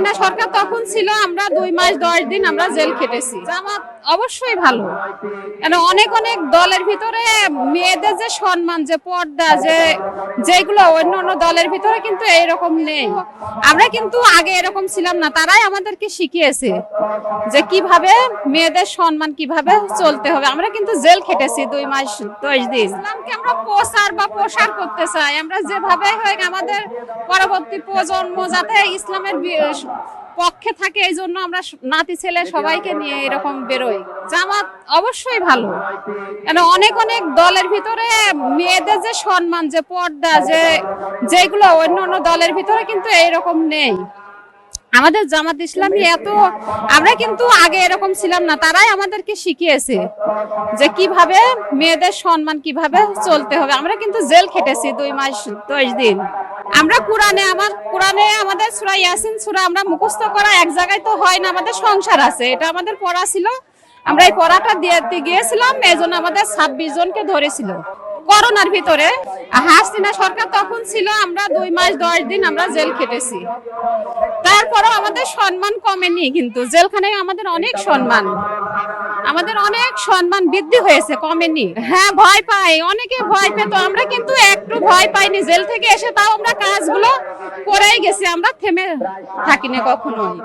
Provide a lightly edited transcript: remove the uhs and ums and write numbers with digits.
হাসিনা সরকার তখন ছিল, আমরা 2 মাস 10 দিন আমরা জেল খেটেছি। জামাত অবশ্যই ভালো, কেন অনেক অনেক দলের ভিতরে মেয়েদের যে সম্মান, যে পর্দা, যেগুলো অন্য অন্য দলের ভিতরে কিন্তু এইরকম নেই। আমরা কিন্তু আগে এরকম ছিলাম না, তারাই আমাদেরকে শিখিয়েছে যে কিভাবে মেয়েদের সম্মান, কিভাবে চলতে হবে। আমরা কিন্তু জেল খেটেছি 2 মাস 10 দিন। ইসলামকে আমরা প্রসার করতে চাই, আমরা যেভাবে হোক আমাদের পরবর্তী প্রজন্ম যাতে ইসলামের পক্ষে থাকে, এই জন্য আমরা নাতি ছেলে সবাইকে নিয়ে এরকম বেরোই। জামাত অবশ্যই ভালো, কেন অনেক অনেক দলের ভিতরে মেয়েদের যে সম্মান, যে পর্দা, যেগুলো অন্য অন্য দলের ভিতরে কিন্তু এইরকম নেই। আমাদের জামাত ইসলামী আমরা কিন্তু আগে এরকম ছিলাম না, তারাই আমাদেরকে শিখিয়েছে যে কিভাবে মেয়েদের সম্মান, কিভাবে চলতে হবে। আমরা কিন্তু জেল খেটেছি 2 মাস 10 দিন। আমরা কোরআনে আমাদের সূরা ইয়াসিন সূরা আমরা মুখস্থ করা এক জায়গায় তো হয় না, আমাদের সংসার আছে, এটা আমাদের পড়া ছিল। আমরা এই পড়াটা দিতে গিয়েছিলাম, এজন্য আমাদের 26 জনকে ধরেছিল করোনার ভিতরে। হাসিনা সরকার তখন ছিল, আমরা 2 মাস 10 দিন আমরা জেল খেটেছি। তারপরেও আমাদের সম্মান কমেনি, কিন্তু জেলখানায় আমাদের অনেক সম্মান বৃদ্ধি হয়েছে, কমেনি। হ্যাঁ, ভয় পাই, অনেকে ভয় পেত, আমরা কিন্তু একটু ভয় পাইনি। জেল থেকে এসে তাও আমরা কাজগুলো করেই গেছি, আমরা থেমে থাকিনি কখনোই।